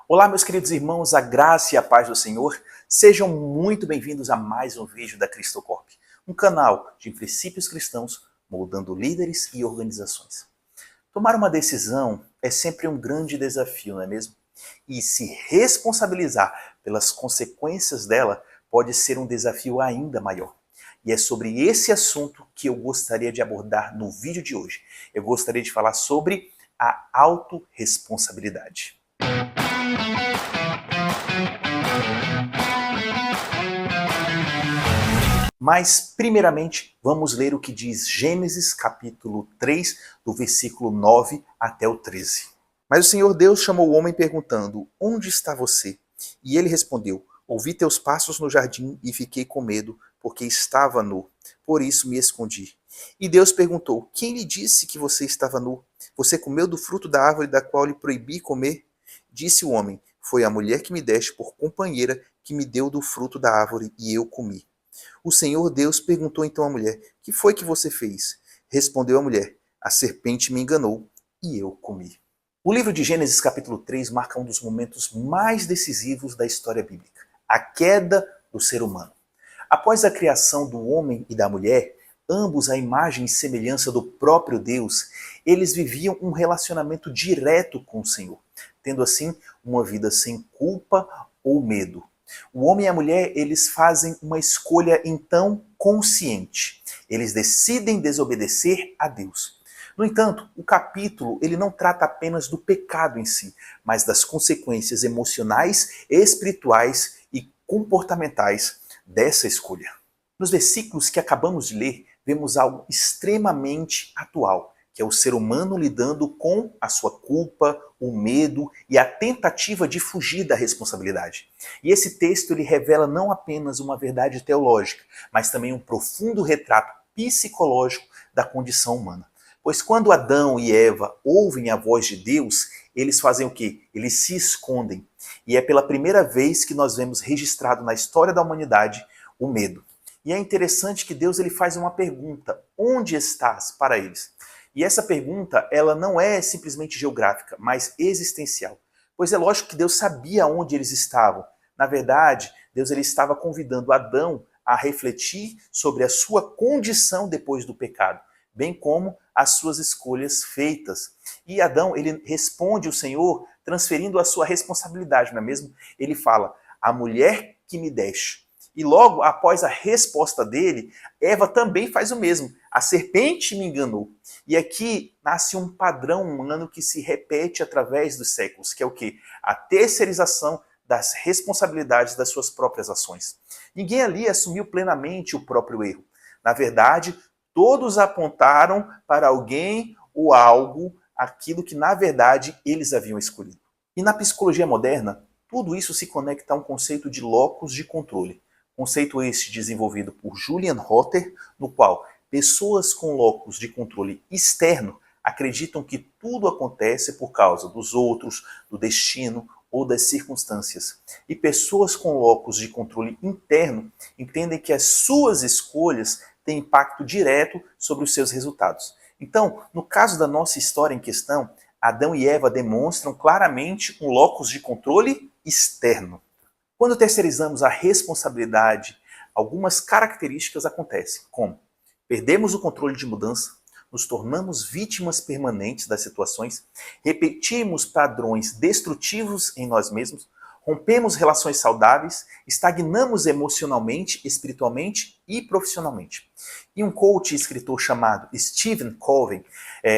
Olá, meus queridos irmãos, a graça e a paz do Senhor. Sejam muito bem-vindos a mais um vídeo da Cristocorp, um canal de princípios cristãos moldando líderes e organizações. Tomar uma decisão é sempre um grande desafio, não é mesmo? E se responsabilizar pelas consequências dela pode ser um desafio ainda maior. E é sobre esse assunto que eu gostaria de abordar no vídeo de hoje. Eu gostaria de falar sobre a autorresponsabilidade. Mas, primeiramente, vamos ler o que diz Gênesis capítulo 3, do versículo 9 até o 13. Mas o Senhor Deus chamou o homem perguntando: Onde está você? E ele respondeu: Ouvi teus passos no jardim e fiquei com medo, porque estava nu. Por isso me escondi. E Deus perguntou: Quem lhe disse que você estava nu? Você comeu do fruto da árvore da qual lhe proibi comer? Disse o homem: Foi a mulher que me deste por companheira que me deu do fruto da árvore e eu comi. O Senhor Deus perguntou então à mulher: Que foi que você fez? Respondeu a mulher: A serpente me enganou e eu comi. O livro de Gênesis capítulo 3 marca um dos momentos mais decisivos da história bíblica, a queda do ser humano. Após a criação do homem e da mulher, ambos à imagem e semelhança do próprio Deus, eles viviam um relacionamento direto com o Senhor, tendo assim uma vida sem culpa ou medo. O homem e a mulher, eles fazem uma escolha então consciente. Eles decidem desobedecer a Deus. No entanto, o capítulo ele não trata apenas do pecado em si, mas das consequências emocionais, espirituais e comportamentais dessa escolha. Nos versículos que acabamos de ler, vemos algo extremamente atual, que é o ser humano lidando com a sua culpa, o medo e a tentativa de fugir da responsabilidade. E esse texto ele revela não apenas uma verdade teológica, mas também um profundo retrato psicológico da condição humana. Pois quando Adão e Eva ouvem a voz de Deus, eles fazem o quê? Eles se escondem. E é pela primeira vez que nós vemos registrado na história da humanidade o medo. E é interessante que Deus ele faz uma pergunta: onde estás? Para eles. E essa pergunta ela não é simplesmente geográfica, mas existencial. Pois é lógico que Deus sabia onde eles estavam. Na verdade, Deus ele estava convidando Adão a refletir sobre a sua condição depois do pecado, bem como as suas escolhas feitas. E Adão, ele responde o Senhor transferindo a sua responsabilidade, não é mesmo? Ele fala: a mulher que me deste. E logo após a resposta dele, Eva também faz o mesmo. A serpente me enganou. E aqui nasce um padrão humano que se repete através dos séculos, que é o quê? A terceirização das responsabilidades das suas próprias ações. Ninguém ali assumiu plenamente o próprio erro. Na verdade, todos apontaram para alguém ou algo, aquilo que na verdade eles haviam escolhido. E na psicologia moderna, tudo isso se conecta a um conceito de locus de controle. Conceito este desenvolvido por Julian Rotter, no qual pessoas com locus de controle externo acreditam que tudo acontece por causa dos outros, do destino ou das circunstâncias. E pessoas com locus de controle interno entendem que as suas escolhas têm impacto direto sobre os seus resultados. Então, no caso da nossa história em questão, Adão e Eva demonstram claramente um locus de controle externo. Quando terceirizamos a responsabilidade, algumas características acontecem, como perdemos o controle de mudança, nos tornamos vítimas permanentes das situações, repetimos padrões destrutivos em nós mesmos, rompemos relações saudáveis, estagnamos emocionalmente, espiritualmente e profissionalmente. E um coach e escritor chamado Stephen Covey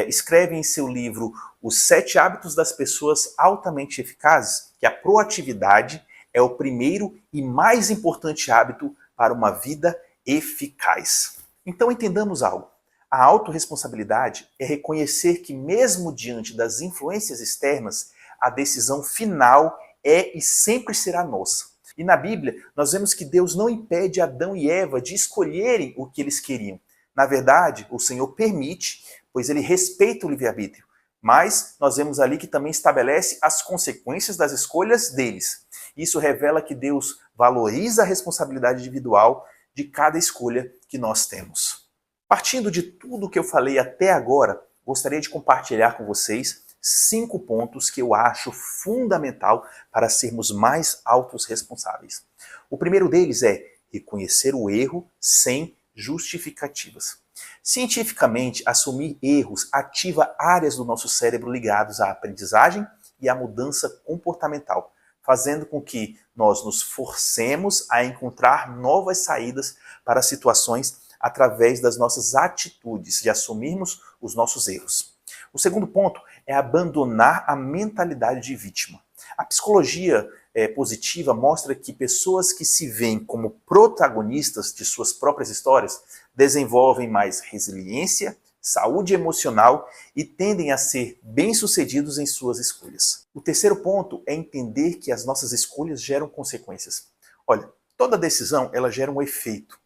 escreve em seu livro Os 7 Hábitos das Pessoas Altamente Eficazes que a proatividade é o primeiro e mais importante hábito para uma vida eficaz. Então entendamos algo. A autorresponsabilidade é reconhecer que mesmo diante das influências externas, a decisão final é e sempre será nossa. E na Bíblia, nós vemos que Deus não impede Adão e Eva de escolherem o que eles queriam. Na verdade, o Senhor permite, pois ele respeita o livre-arbítrio. Mas nós vemos ali que também estabelece as consequências das escolhas deles. Isso revela que Deus valoriza a responsabilidade individual de cada escolha que nós temos. Partindo de tudo que eu falei até agora, gostaria de compartilhar com vocês 5 pontos que eu acho fundamental para sermos mais autorresponsáveis. O primeiro deles é reconhecer o erro sem justificativas. Cientificamente, assumir erros ativa áreas do nosso cérebro ligadas à aprendizagem e à mudança comportamental, fazendo com que nós nos forcemos a encontrar novas saídas para situações através das nossas atitudes, de assumirmos os nossos erros. O segundo ponto é abandonar a mentalidade de vítima. A psicologia positiva mostra que pessoas que se veem como protagonistas de suas próprias histórias desenvolvem mais resiliência, saúde emocional e tendem a ser bem-sucedidos em suas escolhas. O terceiro ponto é entender que as nossas escolhas geram consequências. Olha, toda decisão ela gera um efeito.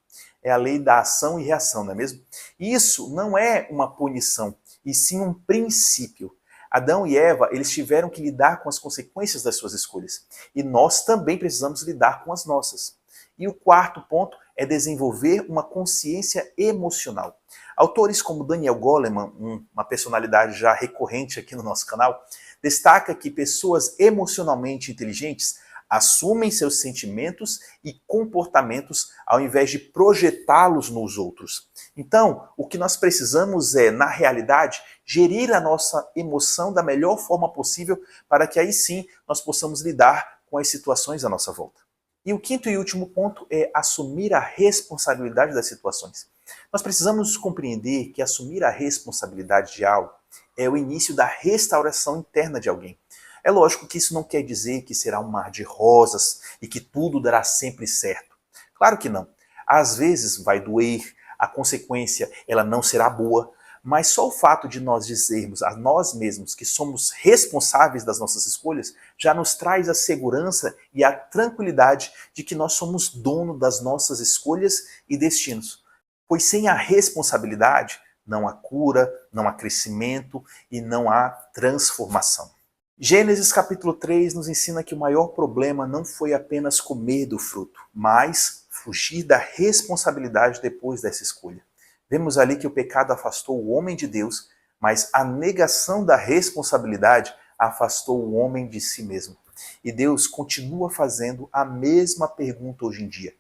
É a lei da ação e reação, não é mesmo? E isso não é uma punição, e sim um princípio. Adão e Eva, eles tiveram que lidar com as consequências das suas escolhas. E nós também precisamos lidar com as nossas. E o quarto ponto é desenvolver uma consciência emocional. Autores como Daniel Goleman, uma personalidade já recorrente aqui no nosso canal, destaca que pessoas emocionalmente inteligentes assumem seus sentimentos e comportamentos ao invés de projetá-los nos outros. Então, o que nós precisamos é, na realidade, gerir a nossa emoção da melhor forma possível para que aí sim nós possamos lidar com as situações à nossa volta. E o quinto e último ponto é assumir a responsabilidade das situações. Nós precisamos compreender que assumir a responsabilidade de algo é o início da restauração interna de alguém. É lógico que isso não quer dizer que será um mar de rosas e que tudo dará sempre certo. Claro que não. Às vezes vai doer, a consequência ela não será boa, mas só o fato de nós dizermos a nós mesmos que somos responsáveis das nossas escolhas já nos traz a segurança e a tranquilidade de que nós somos dono das nossas escolhas e destinos. Pois sem a responsabilidade não há cura, não há crescimento e não há transformação. Gênesis capítulo 3 nos ensina que o maior problema não foi apenas comer do fruto, mas fugir da responsabilidade depois dessa escolha. Vemos ali que o pecado afastou o homem de Deus, mas a negação da responsabilidade afastou o homem de si mesmo. E Deus continua fazendo a mesma pergunta hoje em dia.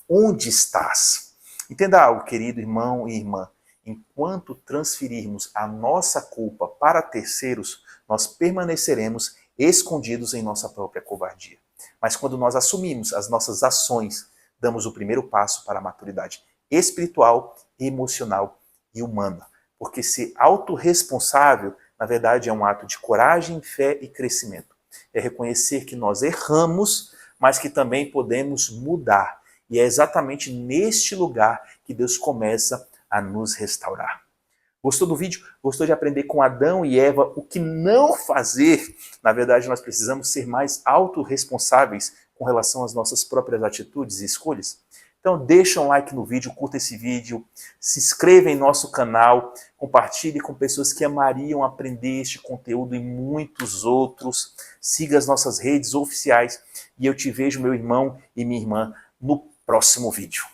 Onde estás? Entenda algo, querido irmão e irmã. Enquanto transferirmos a nossa culpa para terceiros, nós permaneceremos escondidos em nossa própria covardia. Mas quando nós assumimos as nossas ações, damos o primeiro passo para a maturidade espiritual, emocional e humana. Porque ser autorresponsável, na verdade, é um ato de coragem, fé e crescimento. É reconhecer que nós erramos, mas que também podemos mudar. E é exatamente neste lugar que Deus começa a nos restaurar. Gostou do vídeo? Gostou de aprender com Adão e Eva o que não fazer? Na verdade, nós precisamos ser mais autorresponsáveis com relação às nossas próprias atitudes e escolhas. Então deixa um like no vídeo, curta esse vídeo, se inscreva em nosso canal, compartilhe com pessoas que amariam aprender este conteúdo e muitos outros. Siga as nossas redes oficiais e eu te vejo, meu irmão e minha irmã, no próximo vídeo.